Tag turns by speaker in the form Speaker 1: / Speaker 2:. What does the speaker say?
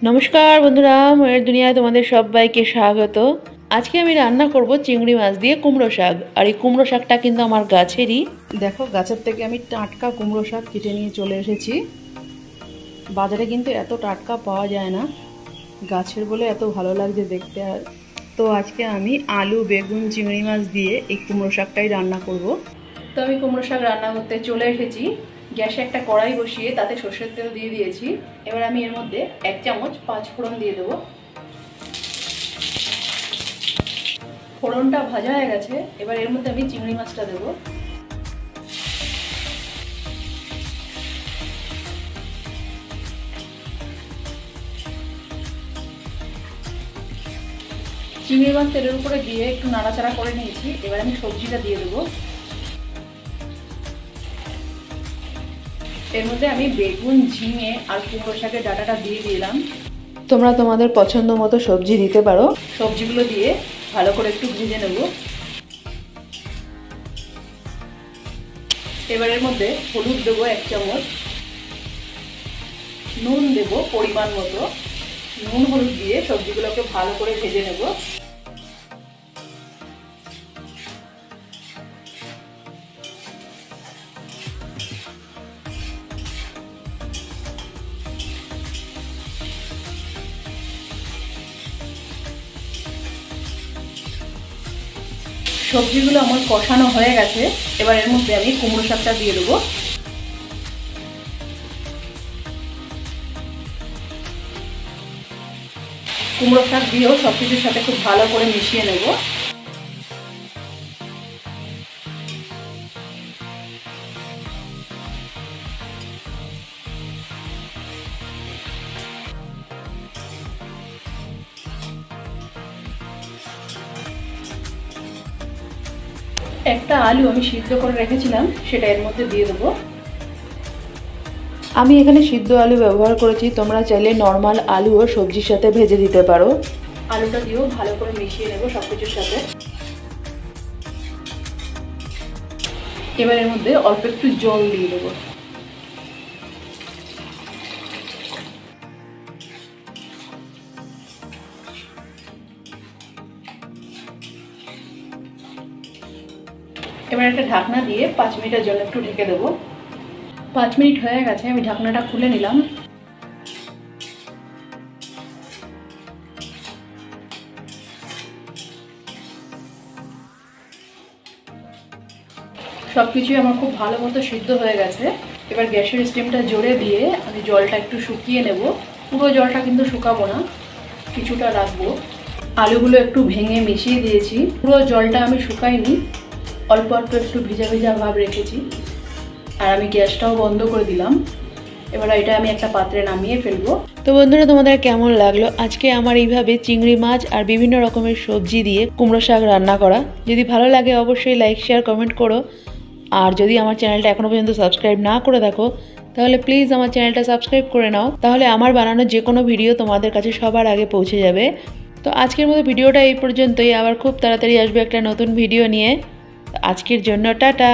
Speaker 1: नमस्कार बंधुरा मयेर दुनिया तुम्हारे सबाइके स्वागत। आज के आमी रान्ना करब चिंगड़ी माछ दिए कुमड़ो शाक और ये कुमड़ो शाकटा किन्तु आमार गाछेरई। देखो गाछेर थेके आमी टाटका कुमड़ो शाक केटे निये चले एसेछि। बाजारे किन्तु एत टाटका पाওয়া যায় ना, गाछेर बोले एत भालो लागছে देखते। तो आज के आमी आलू बेगुन चिंगड़ी माछ दिए এই কুমড়ো শাকটাই রান্না করব। তো আমি কুমড়ো শাক রান্না করতে চলে এসেছি। গ্যাসে একটা কড়াই বসিয়ে তাতে সরষের তেল দিয়ে দিয়েছি। এবার আমি এর মধ্যে 1 চামচ পাঁচফোড়ন দিয়ে দেব। ফোড়নটা ভাজা হয়ে গেছে, এবার এর মধ্যে আমি চিংড়ি মাছটা দেব। চিংড়ি মাছ তেলের উপরে দিয়ে একটু নাড়াচাড়া করে নিয়েছি। এবার আমি সবজিটা দিয়ে দেব। এর মধ্যে আমি বেগুন, ঝিঙে আর কুমড়ো শাকের ডাঁটাটা দিয়ে দিলাম। তোমরা তোমাদের পছন্দ মতো সবজি দিতে পারো। সবজিগুলো দিয়ে ভালো করে একটু ভেজে নেব। এবার এর মধ্যে হলুদ দেবো 1 চামচ, নুন দেব পরিমাণ মতো। নুন হলুদ দিয়ে সবজিগুলোকে ভালো করে ভেজে নেব। সবজিগুলো আমার কষানো হয়ে গেছে। এবার এর মধ্যে আমি কুমড়ো শাকটা দিয়ে দেবো। কুমড়ো শাক দিয়েও সবকিছুর সাথে খুব ভালো করে মিশিয়ে নেব। একটা আলু আমি সিদ্ধ করে রেখেছিলাম, সেটা এর মধ্যে দিয়ে দেবো। আমি এখানে সিদ্ধ আলু ব্যবহার করেছি, তোমরা চাইলে নরমাল আলুও সবজির সাথে ভেজে দিতে পারো। আলুটা দিয়েও ভালো করে মিশিয়ে নেব সবকিছুর সাথে। এবার এর মধ্যে অল্প একটু জল দিয়ে দেবো। এবার একটা ঢাকনা দিয়ে 5 মিনিটের জন্য একটু ঢেকে দেবো। 5 মিনিট হয়ে গেছে, আমি ঢাকনাটা খুলে নিলাম। সবকিছুই আমার খুব ভালো মতো সিদ্ধ হয়ে গেছে। এবার গ্যাসের স্টিমটা জোরে দিয়ে আমি জলটা একটু শুকিয়ে নেব। পুরো জলটা কিন্তু শুকাবো না, কিছুটা রাখবো। আলুগুলো একটু ভেঙে মিশিয়ে দিয়েছি। পুরো জলটা আমি শুকাইনি, অল্প অল্প একটু ভিজা ভিজা ভাব রেখেছি। আর আমি গ্যাসটাও বন্ধ করে দিলাম। এবার এটা আমি একটা পাত্রে নামিয়ে ফেলবো। তো বন্ধুরা, তোমাদের কেমন লাগলো আজকে আমার এইভাবে চিংড়ি মাছ আর বিভিন্ন রকমের সবজি দিয়ে কুমড়ো শাক রান্না করা? যদি ভালো লাগে অবশ্যই লাইক, শেয়ার, কমেন্ট করো। আর যদি আমার চ্যানেলটা এখনো পর্যন্ত সাবস্ক্রাইব না করে থাকো তাহলে প্লিজ আমার চ্যানেলটা সাবস্ক্রাইব করে নাও। তাহলে আমার বানানো যে কোনো ভিডিও তোমাদের কাছে সবার আগে পৌঁছে যাবে। তো আজকের মতো ভিডিওটা এই পর্যন্তই। আবার খুব তাড়াতাড়ি আসবে একটা নতুন ভিডিও নিয়ে। আজকের জন্য টাটা।